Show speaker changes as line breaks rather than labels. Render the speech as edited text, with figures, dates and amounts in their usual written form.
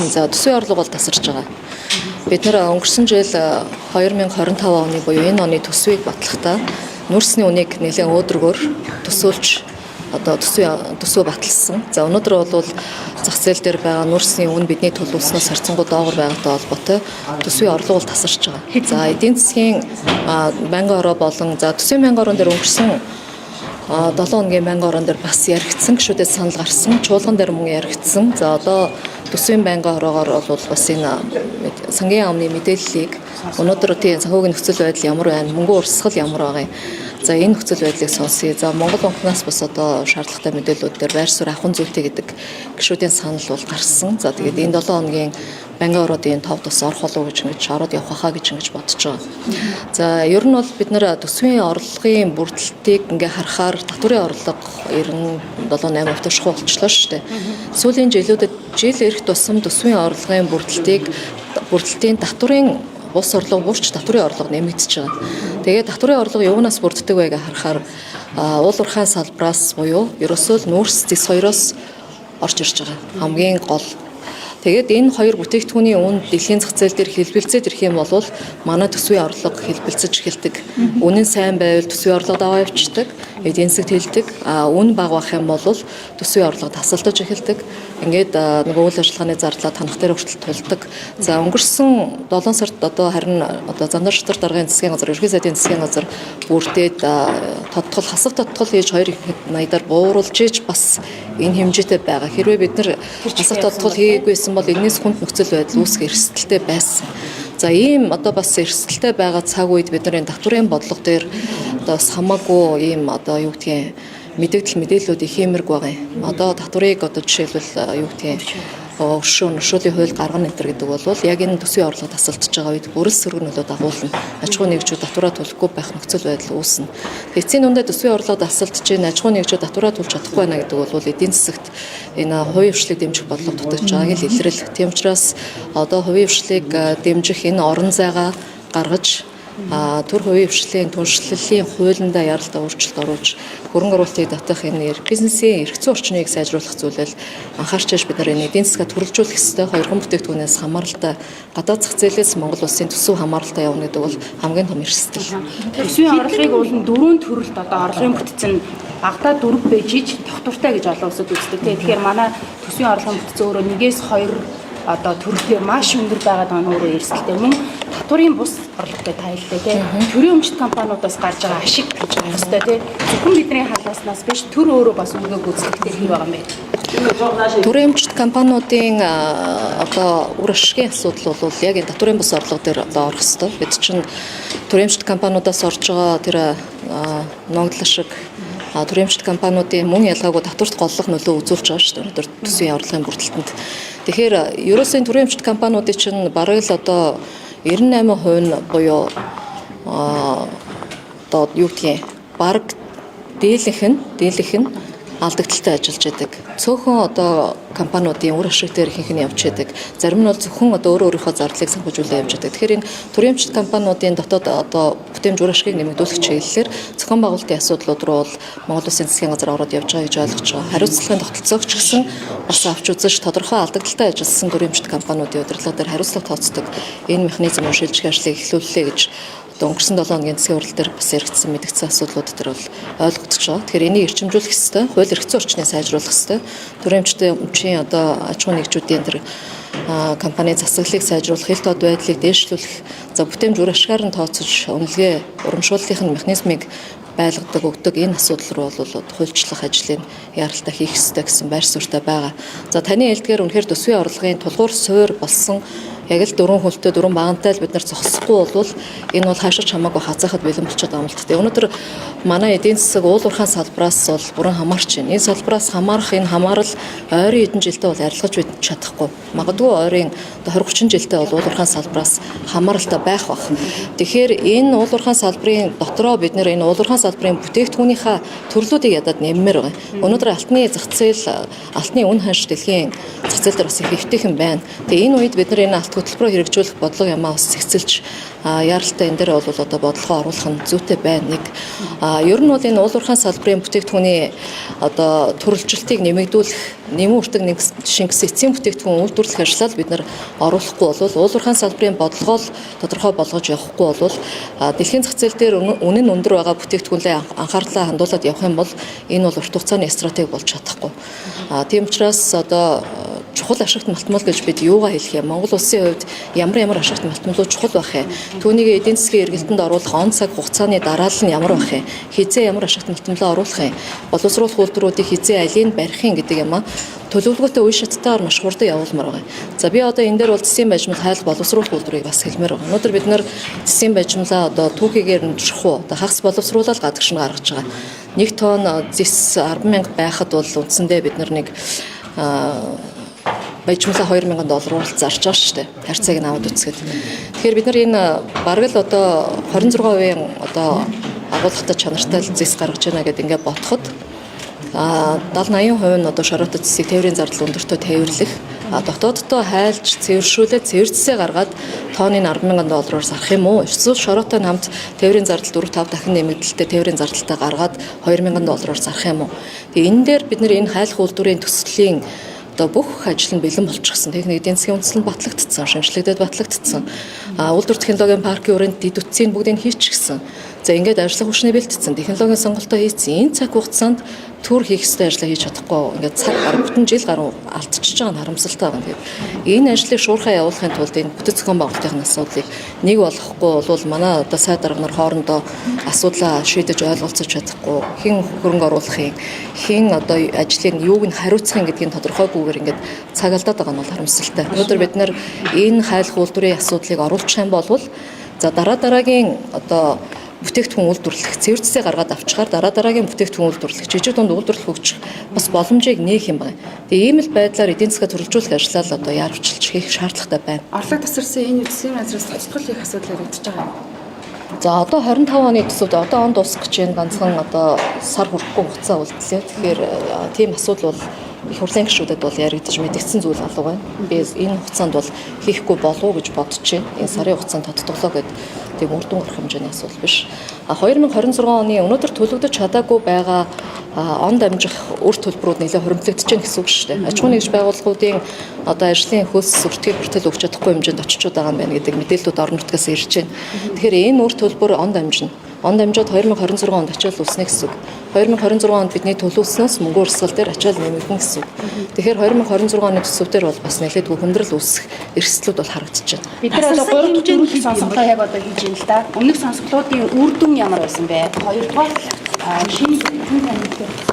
За төсвийн орлого бол тасарч байгаа. Бид нэр өнгөрсөн жил 2025 оны буюу энэ оны төсвийг батлахдаа нүүрсний үнийг нэлээд өөдрөгөөр төсөөлж одоо төсвөө баталсан. За өнөөдөр бол зах зээл дээр байгаа нүүрсний үн бидний төлөвлөснөөс харьцангуй доогор байгаатай холбоотой төсвийн орлого бол тасарч байгаа. За эдийн засгийн байнгын ороо болон за төсвийн байнгын ороон дээр өнгөрсөн 7 хоногийн байнгын ороон дээр бас яригдсан гişүүдээ санал гарсан. Чуулган дээр мөн яригдсан. За одоо төсвийн байнгын ороогоор бол бас энэ сангийн яамны мэдээллийг өнөөдөр тийм санхүүгийн нөхцөл байдал ямар байна, мөнгө урсгал ямар байгаа юм. За энэ нөхцөл байдлыг сонсъё. За Монгол банкнаас бас одоо шаардлагатай мэдээллүүд дээр байр суурь авах зүйтэй гэдэг гишүүдийн санал бол гарсан. За тэгээд энэ 7 хоногийн банкны ороодын товд бас орох болов гэж ингэж ороод явах хаа гэж ингэж бодож байгаа. За ер нь бол бид нэр төсвийн орлогын бүрдэлтийг ингээ харахаар татварын орлого ер нь 7-8% тушгүй болчихлоо шүү дээ. Сүүлийн жилүүдэд жил ирэх тусам төсвийн орлогын бүрдэлтийн татварын бус орлого буурч татварын орлого нэмэгдэж байгаа. Тэгээд татварын орлого юунаас бүрддэг вэ гэж харахаар уул уурхай салбараас буюу ерөөсөө нүүрс зэс хоёроос орж ирж байгаа. Хамгийн гол. Тэгээд энэ хоёр бүтээгдэхүүний үн дэлхийн зах зээл дээр хэлбэлцээд ирэх юм бол манай төсвийн орлого хэлбэлцэж эхэлдэг. Үнэн сайн байвал төсвийн орлого даваа явчихдаг. Эдийн засагт хэлдэг. Үн бага байх юм бол төсвийн орлого тасалдаж эхэлдэг. Ингээд нөгөө үйл ажиллагааны зардал танах дээр хүртэл тулдаг. За өнгөрсөн 7 сард одоо харин одоо Зандар шатар даргын засгийн газар, ерхий сайдын засгийн газар бүрдээд хасах тодтол хийж 2.80-аар бууруулж иж бас энэ хэмжээтэй байгаа. Хэрвээ бид нар хасах тодтол хийгээгүй бол энэс хүнд нөхцөл байдал үүсэх эрсдэлтэй байсан. За ийм одоо бас эрсдэлтэй байгаа цаг үед бид нарын татварын бодлого дээр одоо бас хамаагүй ийм одоо юу гэдгийг мэдээллүүд их хэмэрэг байгаа юм. Одоо татварыг одоо жишээлбэл юу гэдгийг өршөөлийн хууль гаргана энэ гэдэг бол яг энэ төсвийн орлого тасалдж байгаа үед бүрэл сөрөг нөлөө дагуулна. Аж ахуй нэгжүүд татвараа төлөхгүй байх нөхцөл байдал үүснэ. Эцсийн дундаа төсвийн орлого тасалдж чинь аж ахуй нэгжүүд татвараа төлж чадахгүй байна гэдэг бол эдийн засагт энэ хувийн хвшлийг дэмжих бодлого дутагдж байгааг л илрэл. Тийм учраас одоо хувийн хвшлийг дэмжих энэ орон зайгаа гаргаж төр хувийн хвшлийн түншлэлийн хуулиндаа яралтай өөрчлөлт оруулж хөрөнгө оруулалтыг татах энэ бизнесийн эрх зүйн орчныг сайжруулах зүйлэл анхаарч бид нар энэ эдийн засгаа төрөлжүүлэх ёстой. Хоёрхан бүтээгдэхүүнээс хамааралтай гадаад зах зээлээс Монгол улсын төсөв хамааралтай явна гэдэг бол хамгийн том эрсдэл.
Төсвийн орлогыг бол дөрвөн төрөлд одоо орлогын бүтцэн багтаа 4 байж иж тогтвортой гэж олон улсууд үздэг. Тэгэхээр манай төсвийн орлогын бүтцэн өөрөө 1-2 одоо төрөлтэй маш өндөр байгаад байгаа нь өөрөө эрсдэлтэй. Мөн татварын бус орлоготой тайлбарлаа тийм. Төрийн өмчт компаниудаас гарч байгаа ашиг гэж байгаа ёстой тийм. Зөвхөн бидний халааснаас биш төр өөрөө бас үнэгээ гүйцэтгэхдээ хий байгаа юм байна.
Төрийн өмчт компаниудын одоо үр ашигын асуудал бол яг энэ татварын бус орлого дээр одоо орох ёстой. Бид чинь төрийн өмчт компаниудаас орж байгаа тэр ногдол ашиг төрийн өмчт компаниудын мөн ялгаагүй татварт голлох нөлөө үзүүлж байгаа шүү дээ. Өнөөдөр төсвийн орлогын бүрдэлтэнд. Тэгэхээр ерөөсөө төрийн өмчт компаниудын чинь бараг л одоо 98% нь буюу одоо юу гэдгийг бараг дийлэнх нь алдагдaltaй ажиллаж байдаг. Цөөхөн одоо компаниудын үр ашиг дээр ихэнх нь явж байдаг. Зарим нь бол зөвхөн одоо өөрийнхөө зардлыг санхүүжүүлээ явж байдаг. Тэгэхээр энэ төрийн өмчт компаниудын дотоод одоо бүтээмж үр ашигыг нэмэгдүүлэх чиглэлээр зохион байгуулалтын асуудлууд руу бол Монгол Улсын засгийн газар ороод явж байгаа гэж ойлгож байгаа. Хариуцлагын тогтолцоог ч гэсэн бас авч үзэж тодорхой алдагдaltaй ажилласан төрийн өмчт компаниудын удирдлага дээр хариуцлага тооцдог энэ механизм шилжих ажлыг эхлүүллээ гэж өнгөрсөн 7 хоногийн засгийн хурлаар дээр бас яригдсан мэдгдсэн асуудлууд дээр бол ойлгогдож байгаа. Тэгэхээр энийг эрчимжүүлэх ёстой, хууль эрх зүйн орчныг сайжруулах ёстой. Төрийн өмчийн одоо аж ахуй нэгжүүдийн тэр компани засаглалыг сайжруулах, хил тод байдлыг дээшлүүлэх, за бүтээмж үр ашигаар нь тооцож үнэлгээ урамшууллын механизмыг байлгадаг өгдөг энэ асуудал руу бол хуульчлах ажлыг яралтай хийх ёстой гэсэн байр суурьтай байгаа. За таны хэлдгээр үнэхээр төсвийн орлогын тулгуур суурь болсон яг л дөрвөн хөлтөө дөрвөн багантай л бид нар зогсохгүй бол энэ бол хаашаач хамаагүй хазаахад бэлэн болчиход байгаа юм л та. Өнөөдөр манай эдийн засаг уул уурхайн салбараас бол бүрэн хамаарч байна. Энэ салбараас хамаарах энэ хамаарал ойрын хэдэн жилдээ бол арилгаж бид чадахгүй. Магадгүй ойрын 20-30 жилдээ бол уул уурхайн салбараас хамааралтай байх бах. Тэгэхээр энэ уул уурхайн салбарын дотроо бид нэр энэ уул уурхайн салбарын бүтээгдэхүүнийхээ төрлүүдийг ядаад нэммээр байгаа. Өнөөдөр алтны зах зээл, алтны үн ханш дэлхийн зах зээл дээр бас их хэвтэйхэн байна. Тэгээ энэ үед бид нар энэ алт хөтөлбөрөөр хэрэгжүүлэх бодлого ямаа бас зэгцэлж яаралтай энэ дээр бол одоо бодлогоо оруулах нь зүйтэй байна. Нэг ер нь бол энэ уулуурхайн салбарын бүтээгдэхүүний одоо төрөлжилтийг нэмэгдүүлэх, нэмэн үртэг нэг шингэсэн эцсийн бүтээгдэхүүн үйлдвэрлэх ажлаар бид нар оруулахгүй бол уулуурхайн салбарын бодлогоо тодорхой болгож явахгүй бол дэлхийн зах зээл дээр үнэн өндөр байгаа бүтээгдэхүүнлээ анхаарлаа хандуулад явах юм бол энэ бол урт хугацааны стратеги болж чадахгүй. Тийм учраас одоо чухал ашигт малтмал гэж бид юугаа хэлэх юм? Монгол улсын хувьд ямар ашигт малтмалууд чухал байх юм? Түүнийг эдийн засгийн эргэлтэнд оруулах он цаг хугацааны дараалал нь ямар байх юм? Хизээ ямар ашигт малтмалаа оруулах юм? Боловсруулах үйлдвэрүүдийг хизээ алийг барих юм гэдэг юм аа. Төлөвлөгөөтэй үе шаттайгаар маш хурдан явуулмаар байгаа. За би одоо энэ дээр бол засгийн бажимал хайл боловсруулах үйлдвэрийг бас хэлмээр байгаа. Өнөөдөр бид нар засгийн бажимлаа одоо түүхийгээр нь журхуу одоо хагас боловсруулаад гадагш нь гаргаж байгаа. 1 тонн зис 10,000 байхад бол үндсэндээ бид нар нэг бажимлаа $2,000 зарж байгаа шүү дээ. Харьцааг нь аваад үзэхэд. Тэгэхээр бид нар энэ бараг л одоо 26% одоо агуулгатай чанартай зис гаргаж байна гэдээ ингээд бодоход 70-80% нь одоо шороотой зэсийг тээврийн зардал өндөртөө тээвэрлэх, дотооддоо хайлж цэвэршүүлээд цэвэрцсээ гаргаад тонны $10,000 зарах юм уу? Эсвэл шороотой хамт тээврийн зардал 4-5 дахин нэмэгдэлтэй тээврийн зардалтай гаргаад $2,000 зарах юм уу? Тэгээ энэ дээр бид нэр энэ хайлах үйлдвэрийн төслийн одоо бүх ажил нь бэлэн болчихсон. Техник эдийн засгийн үндэслэл нь батлагдсан, шинжилгээдэд батлагдсан. Үйлдвэр технологийн паркийн өрөөнд дэд үтсийн бүгдийг хийчихсэн. За ингээд ажиллах хүчний бэлтгэсэн, технологийн сонголтоо хийсэн. Энэ цаг хугацаанд төр хийх ёстой ажлаа хийж чадахгүй ингээд цаг гаруй бүтэн жил гаруй алдчихж байгаа нь харамсалтай байна. Тэгээд энэ ажлыг шуурхай явуулахын тулд энэ бүтэц зохион байгуулалтын асуудлыг нэг болгохгүй бол манай одоо сайд дарга нар хоорондоо асуудлаа шийдэж ойлголцож чадахгүй, хэн хөрөнгө оруулахын, хэн одоо ажлын юуг нь хариуцахын гэдгийг тодорхойгүйгээр ингээд цаг алдаад байгаа нь бол харамсалтай. Өнөөдөр бид нар энэ хайлах үйлдвэрийн асуудлыг оруулах юм бол за дараагийн одоо бүтээгдэхүүн үйлдвэрлэх, цэвэрцсээ гаргаад авчихаар дараагийн бүтээгдэхүүн үйлдвэрлэх, жижиг дунд үйлдвэрлэх хөгжих бас боломжийг нээх юм байна. Тэгээ ийм л байдлаар эдийн засгаа төрөлжүүлэх ажлаа л одоо яарвчилж хийх шаардлагатай байна.
Орлого тасарсан энэ засгийн газраас тоцтгол хийх асуудал яригдж байгаа юм.
За одоо 25 оны төсөвд одоо он дуусах гэж байна. Ганцхан одоо сар хүрэхгүй хугацаа үлдлээ. Тэгэхээр тийм асуудал бол их хурлын гишүүдэд бол яригдж мэдгдсэн зүйл алга байна. Би энэ хугацаанд бол хийхгүй болов уу гэж бодож байна. Энэ сарын хугацаанд тодтоглоо гэдэг тийм үр дүн гарах хэмжээний асуудал биш. 2026 оны өнөөдөр төлөгдөж чадаагүй байгаа он дамжих үр төлбөрүүд нэлээд хуримтлагдж байна гэсэн үг шүү дээ. Аж ахуйн нэгж байгууллагуудын одоо ажлын хөлс сүртгэг бүртгэл өгч чадахгүй хэмжээнд очиж байгаа юм байна гэдэг мэдээлэлүүд орон нутгаас ирж байна. Тэгэхээр энэ үр төлбөр он дамжина. Он дамжаад 2026 онд ачаал үүснэ гэсэн үг. 2026 онд бидний төлөвлөснөөс мөнгө урсгал дээр ачаал нэмэгдэн гэсэн үг. Тэгэхээр 2026 оны төсөв дээр бол бас нэлээд хүндрэл үүсэх эрсдлүүд бол харагдаж байна.
Бид нар одоо 3 хэмжээний сонсголоо яг одоо хийж байна л да. Өмнөх сонсголуудын үр дүн ямар байсан бэ? Хоёрдугаар шинэ зөвлөмж